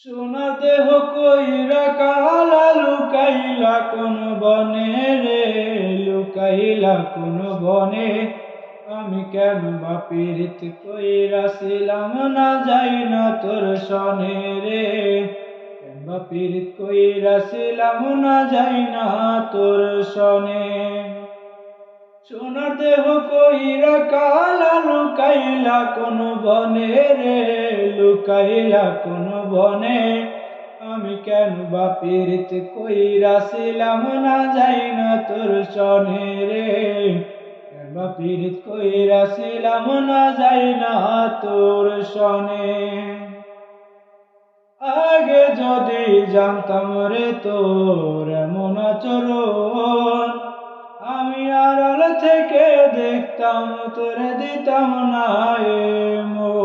সোনা দেহ কইরা কালা লুকাইলা কোন বনে রে, লুকাইলা কোন বনে। আমি কেন বা পীড়িত কইরাছিলাম না যাই না তোর সনে রে, কেন বা পীড়িত কইরাছিলাম না যাই না তোর সনে। সোনার দেহ কইরা কালা লুকাইলা কোন বনে রে, লুকাইলা কোন বনে। আমি কেন বা পীড়িত কইরাছিলাম না যাই না তোর সনে রে, কেন বা পীড়িত কইরাছিলাম না যাই না তোর সনে। আগে যদি জানতাম রে তোর এমন আচরণ, আমি আড়াল থেকে দেখতাম তোরে দিতাম না এমন।